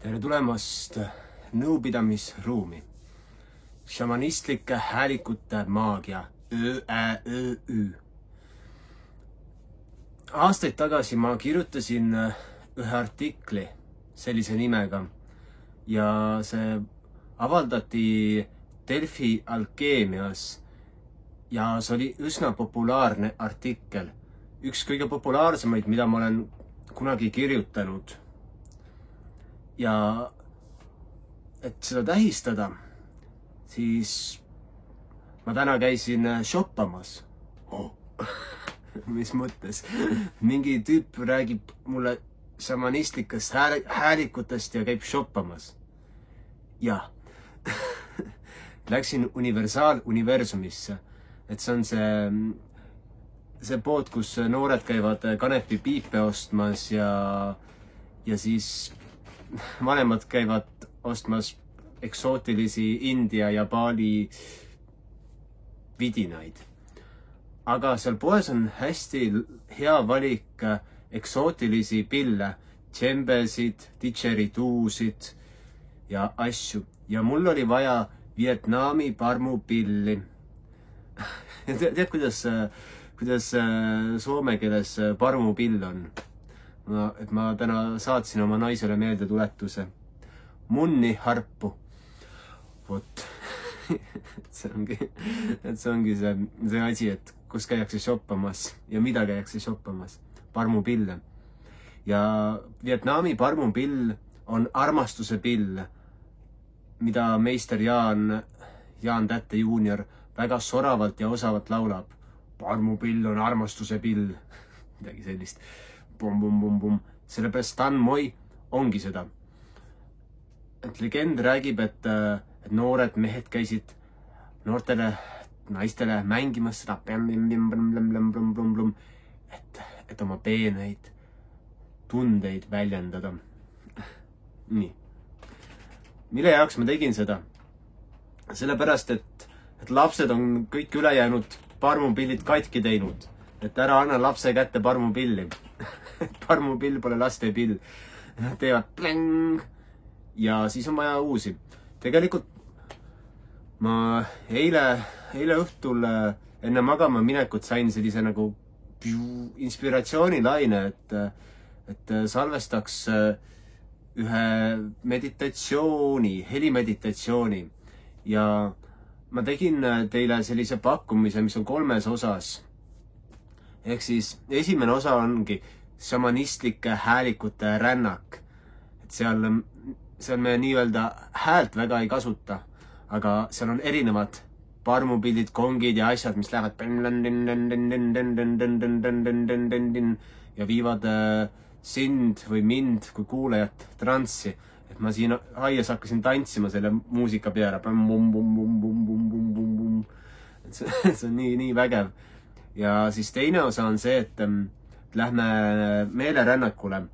Tere tulemast nõupidamisruumi. Šamanistlike häälikute maagia. Ö-ä-ö-ü. Aastaid tagasi ma kirjutasin ühe artikli sellise nimega ja see avaldati Delfi Alkeemias ja see oli üsna populaarne artikkel. Üks kõige populaarsemaid, mida ma olen kunagi kirjutanud. Ja et seda tähistada, siis ma täna käisin shoppamas. Mis mõttes? Mingi tüüp räägib mulle šamanistlikest häälikutest ja käib shoppamas. Ja läksin universumisse. Et see on see pood, kus noored käivad kanepi piipe ostmas ja siis vanemad käivad ostmas eksootilisi India ja Bali vidinaid. Aga seal poes on hästi hea valik eksootilisi pille, tšembesid, didžerituusid ja asju. Ja mul oli vaja Vietnami parmupilli. Tead, kuidas soome keeles parmupill on? Et ma täna saatsin oma naisele meeldetuletuse. Munni harpu. Vot. See ongi see asi, et kus käiakse shoppamas ja mida käiakse shoppamas. Parmupille. Ja Vietnami parmupill on armastuse pill, mida meister Jaan Tätte juunior väga soravalt ja osavalt laulab. Parmupill on armastuse pill. Midagi sellist. Bum. Sellepärast Dan Moi ongi seda. Et legend räägib, et noored mehed käisid noortele naistele mängimas seda et oma peeneid tundeid väljendada. Nii. Mille jaoks ma tegin seda? Sellepärast, et lapsed on kõik ülejäänud parmupillid katki teinud. Et ära anna lapse kätte parmupilli. Parmupill pole laste pill. Nad teevad pläng ja siis on vaja uusi. Tegelikult ma eile õhtul enne magama minekut sain sellise nagu inspiratsioonilaine, et salvestaks ühe meditatsiooni, helimeditatsiooni ja ma tegin teile sellise pakkumise, mis on 3 osas. Ehk siis esimene osa ongi šamanistlike häälikute rännak. Et seal me nii-öelda häält väga ei kasuta, aga seal on erinevad parmupillid, kongid ja asjad, mis lähevad ja viivad sind või mind kui kuulajat transsi. Et ma siin aias hakkasin tantsima selle muusika peale. See on nii vägev. Ja siis teine osa on see, et lähme meelerännakule,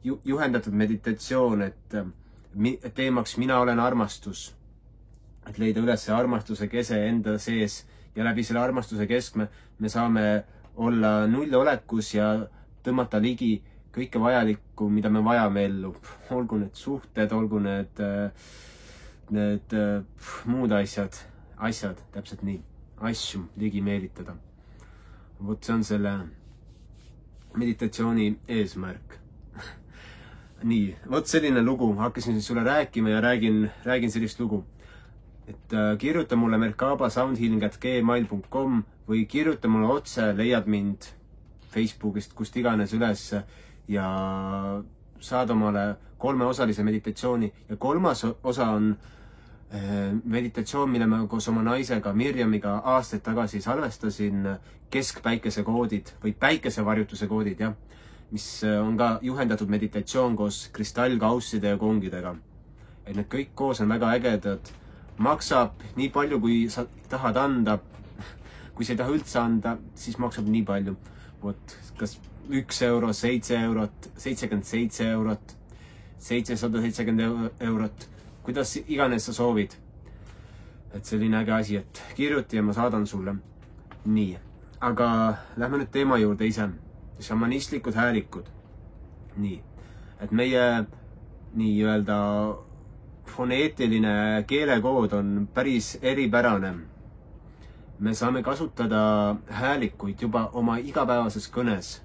juhendatud meditatsioon, et teemaks mina olen armastus. Et leida üles see armastuse kese enda sees ja läbi selle armastuse keskme me saame olla nullolekus ja tõmmata ligi kõike vajalikku, mida me vajame ellu. Olgu need suhted, olgu need muud asjad, täpselt nii, asju ligi meelitada. Vot see on selle meditatsiooni eesmärk. Nii, vot selline lugu. Hakkasin sulle rääkima ja räägin sellist lugu. Et kirjuta mulle merkabasoundhealing@gmail.com või kirjuta mulle otse, leiad mind Facebookist, kust iganes üles ja saad omale 3-osalise meditatsiooni. Ja 3. osa on meditatsioon, mille ma koos oma naisega Mirjamiga aastaid tagasi salvestasin, keskpäikese koodid või päikesevarjutuse koodid, jah, mis on ka juhendatud meditatsioon koos kristallkausside ja kongidega. Et need kõik koos on väga ägedad. Maksab nii palju, kui sa tahad anda. Kui sa ei taha üldse anda, siis maksab nii palju. Vot, kas 1 euro, 7 eurot, 77 eurot, 770 eurot. Kuidas iganes sa soovid. Et selline äge asi, et kirjuti ja ma saadan sulle. Nii, aga lähme nüüd teema juurde ise. Šamanistlikud häälikud. Nii, et meie nii-öelda foneetiline keelekood on päris eripärane. Me saame kasutada häälikuid juba oma igapäevases kõnes,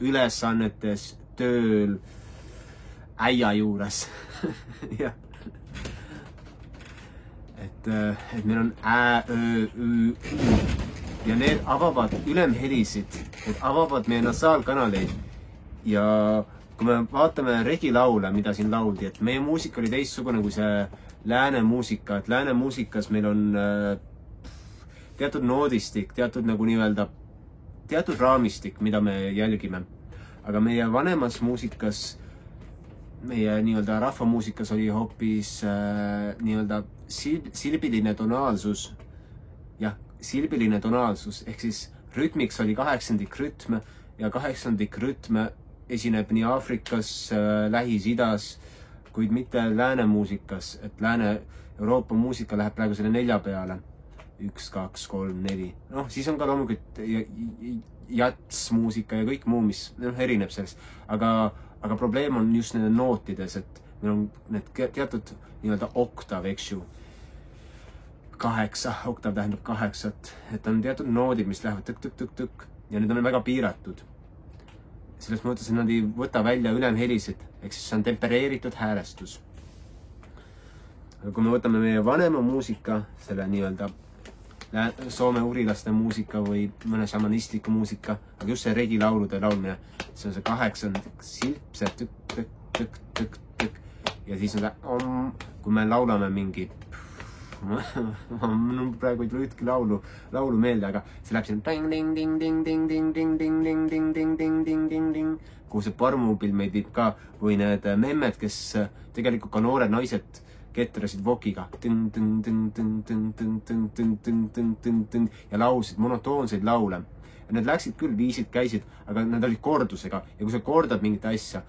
ülesannetes, tööl, äia juures. jah. et meil on ä, ö, ü, ja need avavad ülemhelisid, need avavad meie nasaalkanaleid. Ja kui me vaatame regilaule, mida siin lauldi, et meie muusika oli teistsugune kui see lääne muusika, et lääne muusikas meil on teatud noodistik, teatud nagu nii-öelda, teatud raamistik, mida me jälgime. Aga meie vanemas muusikas, meie nii-öelda rahvamuusikas oli hoopis nii-öelda silbiline tonaalsus. Jah, silbiline tonaalsus, ehk siis rütmiks oli 8. rütm ja 8. rütm esineb nii Aafrikas, Lähis-Idas, kuid mitte lääne muusikas, et lääne Euroopa muusika läheb praegu selle 4 peale. 1, 2, 3, 4. Noh, siis on ka loomulikult jats muusika ja kõik muu, mis erineb sellest. Aga probleem on just nende nootides, et meil on need teatud nii-öelda oktav, eks ju. 8, oktav tähendab 8, et on teatud noodid, mis lähevad tõk-tõk-tõk-tõk ja need on väga piiratud. Selles mõttes, et nad ei võta välja ülemhelisid, ehk siis see on tempereeritud häälestus. Kui me võtame meie vanema muusika, selle nii-öelda Soome urilaste muusika või mõne šamanistliku muusika, aga just see regilaulude laulmine, see on see 8. silp, see tõk-tõk-tõk-tõk ja siis on see kui me laulame mingi mul praegu ei tule ühtki laulu meelde, aga see läheb siin kuhu see parmupill meid viib ka või need memmed, kes tegelikult ka noored naised ketrasid vokiga ja laulsid monotoonseid laule. Need läksid küll, viisid, käisid, aga nad olid kordusega ja kui sa kordad mingit asja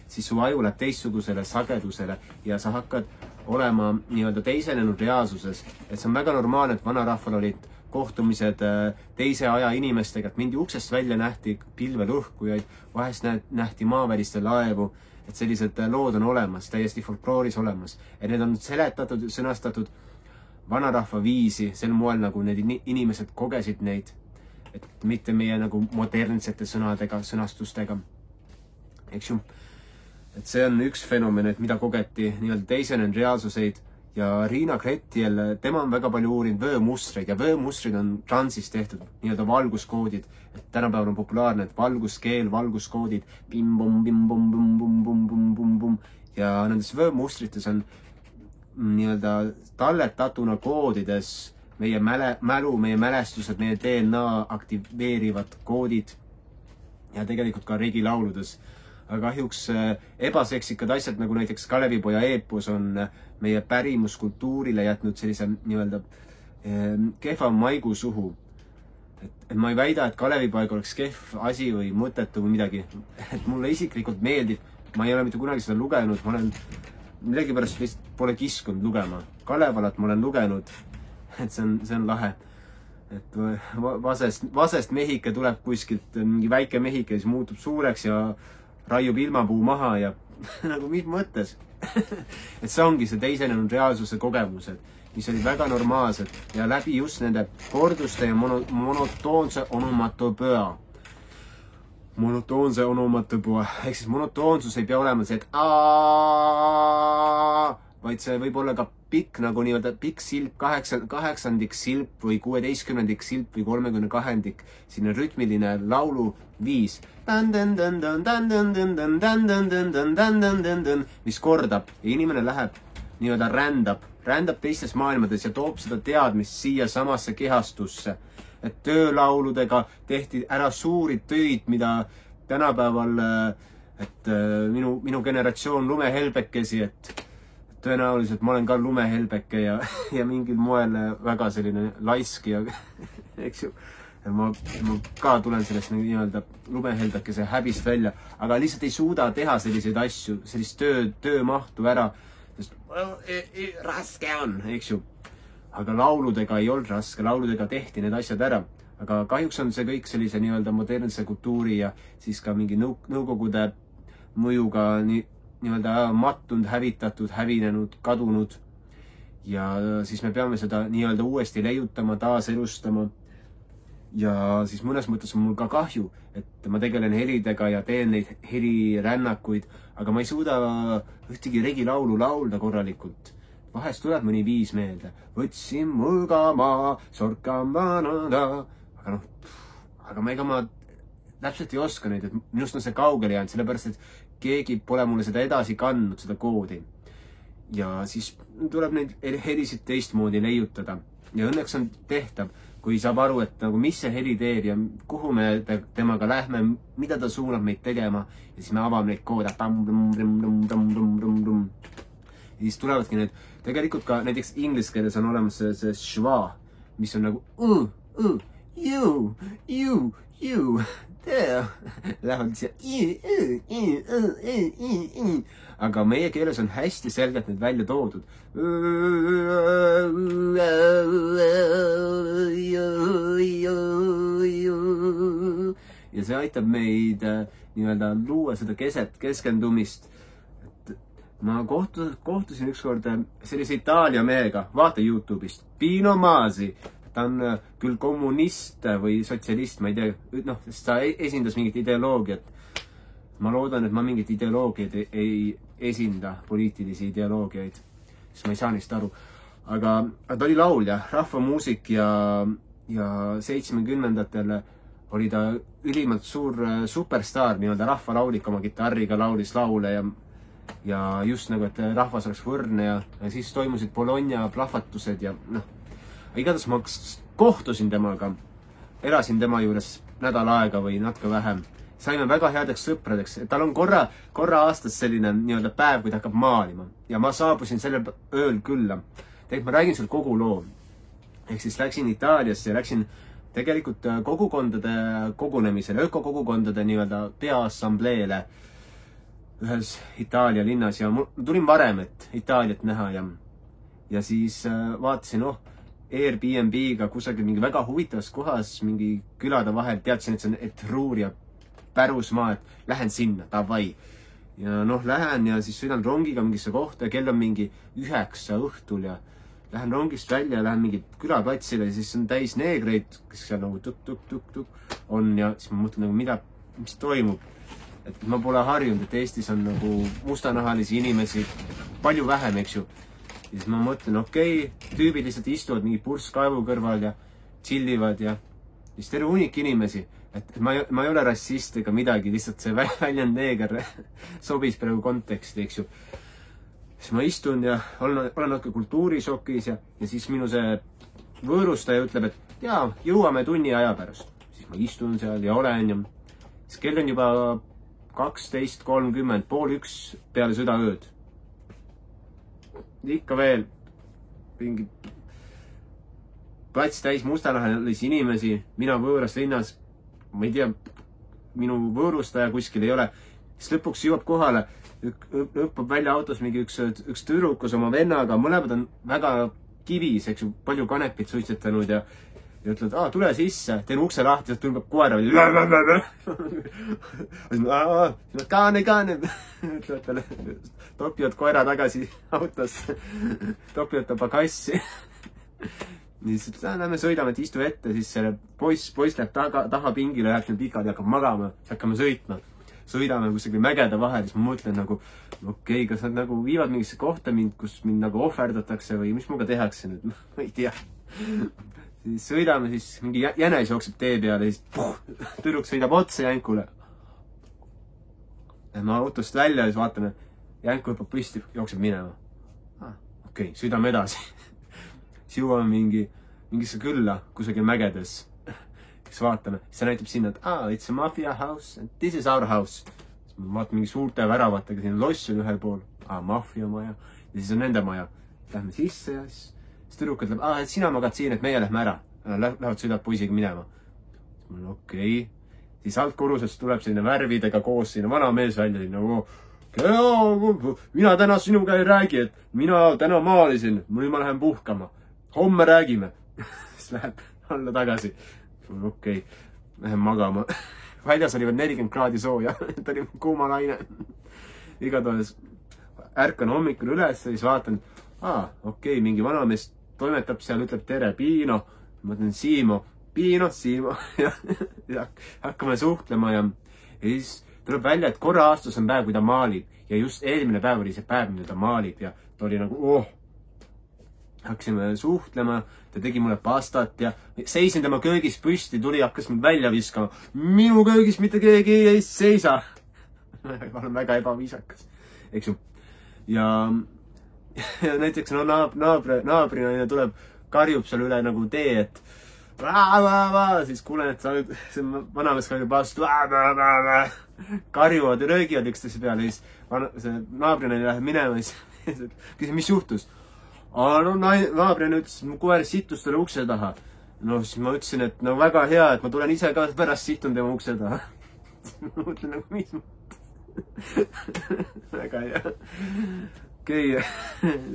siis su aju läheb teistsugusele sagedusele ja sa hakkad olema nii-öelda teisenenud reaalsuses. Et see on väga normaalne, et vanarahval olid kohtumised teise aja inimestega, et mindi uksest välja, nähti pilvelõhkujaid, vahest nähti maaväliste laevu, et sellised lood on olemas, täiesti folklooris olemas. Et need on seletatud, sõnastatud vanarahva viisi, sel moel nagu need inimesed kogesid neid, et mitte meie nagu modernsete sõnadega, sõnastustega. Eks ju? Et see on üks fenomen, et mida kogeti nii-öelda teisenen reaalsuseid. Ja Riina Kretiel, tema on väga palju uurinud vöömustreid ja vöömustrid on transist tehtud, nii-öelda valguskoodid. Et tänapäeval on populaarne, et valguskeel, valguskoodid, bim-bum, bim-bum, bum-bum, bum-bum-bum. Ja nendes vöömustrites on nii-öelda talletatuna koodides meie mälu, meie mälestused, meie DNA aktiveerivad koodid ja tegelikult ka regilauludes. Aga kahjuks ebaseksikad asjad, nagu näiteks Kalevipoja eepos on meie pärimuskultuurile jätnud sellise nii-öelda kehva maigu suhu. Et ma ei väida, et Kalevipoeg oleks kehv asi või mõttetu või midagi. Et mulle isiklikult meeldib, ma ei ole mitte kunagi seda lugenud, ma olen millegipärast vist pole kiskunud lugema. Kalevalat ma olen lugenud, et see on lahe. Et vasest mehike tuleb kuskilt, mingi väike mehike, siis muutub suureks ja raiub ilmapuu maha ja nagu mis mõttes. Et see ongi see teisenenud reaalsuse kogemused, mis olid väga normaalsed ja läbi just nende korduste ja monotoonse onomatopöa. Monotoonse onomatopöa. Ehk siis monotoonsus ei pea olema see, et vaid see võib olla ka pikk, nagu nii-öelda pikk silp, 8. silp või 16. silp või 32. Siin rütmiline laulu viis, mis kordab ja inimene läheb nii-öelda rändab teistes maailmades ja toob seda teadmist siia samasse kehastusse. Et töölauludega tehti ära suuri töid, mida tänapäeval, et minu generatsioon lumehelbekesi, et tõenäoliselt ma olen ka lumehelbeke ja mingil moel väga selline laisk ja eks ju, ma ka tulen sellest nii-öelda lumehelbekese häbist välja, aga lihtsalt ei suuda teha selliseid asju, sellist töömahtu ära, sest raske on, eks ju. aga lauludega ei olnud raske, lauludega tehti need asjad ära. Aga kahjuks on see kõik sellise nii-öelda modernse kultuuri ja siis ka mingi nõukogude mõjuga nii-öelda mattunud, hävitatud, hävinenud, kadunud. Ja siis me peame seda nii-öelda uuesti leiutama, taaselustama. Ja siis mõnes mõttes on mul ka kahju, et ma tegelen helidega ja teen neid helirännakuid, aga ma ei suuda ühtegi regilaulu laulda korralikult. Vahest tuleb mõni viis meelde. Võtsin mulgama, sorkamana. Aga ega ma täpselt ei oska neid, et minust on see kaugele jäänud, sellepärast, et keegi pole mulle seda edasi kandnud, seda koodi. Ja siis tuleb neid helisid teistmoodi leiutada. Ja õnneks on tehtav, kui saab aru, et nagu mis see heli teeb ja kuhu me temaga lähme, mida ta suunab meid tegema. Ja siis me avame neid koode. Ja siis tulevadki need, tegelikult ka näiteks inglise keeles on olemas see schwa, mis on nagu you, there. Lähevad siia. Aga meie keeles on hästi selgelt need välja toodud. Ja see aitab meid nii-öelda luua seda keskendumist. Ma kohtusin ükskord sellise Itaalia mehega, vaata YouTube'ist, Pino Masi. Ta on küll kommunist või sotsialist, ma ei tea, sest ta esindas mingit ideoloogiat. Ma loodan, et ma mingit ideoloogiat ei esinda, poliitilisi ideoloogiaid, sest ma ei saa neist aru. Aga ta oli laulja, rahvamuusik ja 70-ndatel oli ta ülimalt suur superstaar, nii-öelda rahvalaulik oma kitarriga laulis laule ja just nagu, et rahvas oleks võrdne ja siis toimusid Bologna plahvatused ja igatahes ma kohtusin temaga, elasin tema juures nädal aega või natuke vähem. Saime väga headeks sõpradeks. Tal on korra aastas selline nii-öelda päev, kui ta hakkab maalima. Ja ma saabusin sellel ööl külla. Tegelikult ma räägin sul kogu loo. Ehk siis läksin Itaaliasse ja läksin tegelikult kogukondade kogunemisele, ökokogukondade nii-öelda peaassambleele ühes Itaalia linnas ja tulin varem, et Itaaliat näha ja siis vaatasin, Airbnb-ga kusagil mingi väga huvitavas kohas, mingi külade vahel, teadsin, et see on Etruuria pärusmaa, et lähen sinna, davai. Ja lähen ja siis sõidan rongiga mingisse kohta ja kell on mingi 9 õhtul ja lähen rongist välja ja lähen mingi külaplatsile ja siis on täis neegreid, kes seal nagu tuk-tuk-tuk-tuk on ja siis ma mõtlen nagu, mis toimub. Et ma pole harjunud, et Eestis on nagu mustanahalisi inimesi palju vähem, eks ju. Ja siis ma mõtlen, tüübid lihtsalt istuvad mingi purskkaevu kõrval ja chillivad ja siis terve hunnik inimesi. Et ma ei ole rassist ega midagi, lihtsalt see väljend neeger sobis praegu konteksti, eks ju. Siis ma istun ja olen natuke kultuurishokis ja siis minu see võõrustaja ütleb, et jõuame tunni aja pärast. Siis ma istun seal ja olen ja siis kell on juba 12:30, pool 1 peale südaööd. Ikka veel mingi plats täis mustanahalisi inimesi, mina võõras linnas, ma ei tea, minu võõrustaja kuskil ei ole. Siis lõpuks jõuab kohale, õppab välja autos mingi üks tüdrukus oma vennaga, mõlemad on väga kivis, eks ju, palju kanepit suitsetanud ja ütled, tule sisse, teen ukse lahti, sealt tulbab koera. Kaane, ütlevad talle, topivad koera tagasi autos, topivad ta pagassi. Nii siis lähme sõidame, et istu ette, siis selle poiss läheb taha pingile, läheb seal pikali ja hakkab magama, siis hakkame sõitma. Sõidame kusagil mägede vahel, siis ma mõtlen nagu, kas nad nagu viivad mingisse kohta mind, kus mind nagu ohverdatakse või mis muga tehakse nüüd, ma ei tea. Siis sõidame, siis mingi jänes jookseb tee peale, siis tüdruk sõidab otsa Jänkule. Lähme autost välja ja siis vaatame, Jänku hüppab püsti, jookseb minema. Sõidame edasi. Siis jõuame mingisse külla kusagil mägedes. Siis vaatame, siis see näitab sinna, et it's a mafia house and this is our house. Siis ma vaatan mingi suurte väravatega, siin loss on ühel pool. Mafia maja. Ja siis on nende maja. Lähme sisse ja siis tüdruk ütleb, et sina magad siin, et meie lähme ära. Lähevad sõidavad poisiga minema. Okei. Siis alt korrusest tuleb selline värvidega koos sinna vana mees välja sinna. Mina täna sinuga ei räägi, et mina täna maalisin. Nüüd ma lähen puhkama. homme räägime. Siis läheb alla tagasi. Okei, lähen magama. Väljas oli veel 40 kraadi sooja. Ta oli kuuma laine. Igatahes ärkan hommikul üles ja siis vaatan, okei, mingi vanamees toimetab seal, ütleb tere, Piino. Ma ütlen Siimo, Piino, Siimo. Ja hakkame suhtlema ja siis tuleb välja, et korra aastas on päev, kui ta maalib. Ja just eelmine päev oli see päev, mida ta maalib ja ta oli nagu, hakkasime suhtlema, ta tegi mulle pastat ja seisin tema köögis püsti, tuli, hakkas mind välja viskama. Minu köögis mitte keegi ei seisa. Ma olen väga ebaviisakas, eks ju. Ja näiteks naabrinaine tuleb, karjub seal üle nagu tee, et siis kuulen, et see vanamees karjub vastu, karjuvad ja röögivad üksteise peale, siis see naabrinaine läheb minema, siis küsin, mis juhtus? Naabrinaine ütles, et mu koer sittus talle ukse taha. No siis ma ütlesin, et no väga hea, et ma tulen ise ka pärast situn tema ukse taha. Ma mõtlen nagu, mis väga hea. Okei,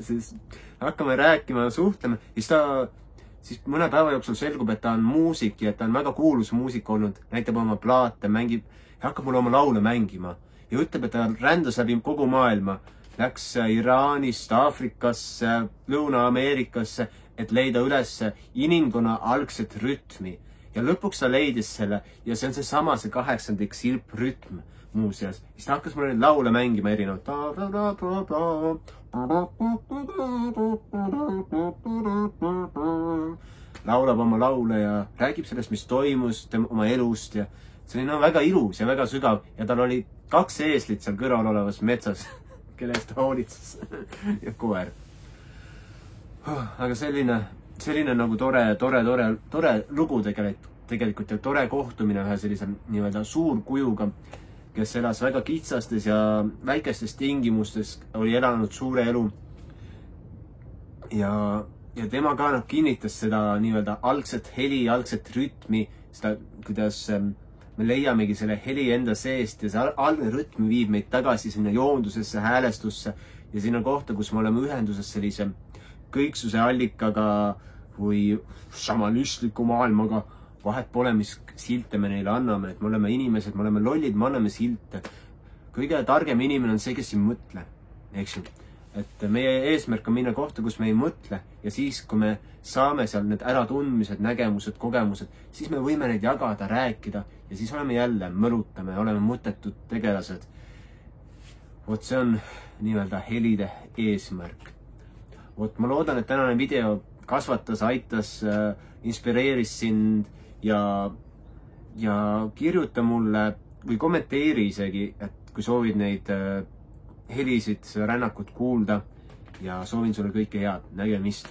siis hakkame rääkima ja suhtlema. Siis mõne päeva jooksul selgub, et ta on muusik ja et ta on väga kuulus muusik olnud. Näitab oma plaate, mängib, hakkab mulle oma laule mängima. Ja ütleb, et ta rändas läbi kogu maailma. Läks Iraanist, Aafrikasse, Lõuna-Ameerikasse, et leida üles inimkonna algset rütmi. Ja lõpuks ta leidis selle ja see on seesama, see 8. silprütm muuseas. Siis ta hakkas mulle laule mängima erinevad. Laulab oma laule ja räägib sellest, mis toimus oma elust ja see oli väga ilus ja väga sügav ja tal oli 2 eeslit seal kõrval olevas metsas, kelle eest ta hoolitses ja koer. Aga selline nagu tore lugu tegelikult ja tore kohtumine ühe sellise nii-öelda suurkujuga, kes elas väga kitsastes ja väikestes tingimustes, oli elanud suure elu. Ja tema ka kinnitas seda nii-öelda algset heli, algset rütmi, seda, kuidas me leiamegi selle heli enda seest ja see algne rütm viib meid tagasi sinna joondusesse, häälestusse ja sinna kohta, kus me oleme ühenduses sellise kõiksuse allikaga või šamanistliku maailmaga. Vahet pole, mis silte me neile anname, et me oleme inimesed, me oleme lollid, me anname silte. Kõige targem inimene on see, kes ei mõtle, eks ju. Et meie eesmärk on minna kohta, kus me ei mõtle ja siis, kui me saame seal need äratundmised, nägemused, kogemused, siis me võime neid jagada, rääkida ja siis oleme jälle, mõlutame, oleme mõttetud tegelased. Vot see on nii-öelda helide eesmärk. Vot ma loodan, et tänane video kasvatas, aitas, inspireeris sind ja kirjuta mulle või kommenteeri isegi, et kui soovid neid helisid, rännakut kuulda ja soovin sulle kõike head, nägemist.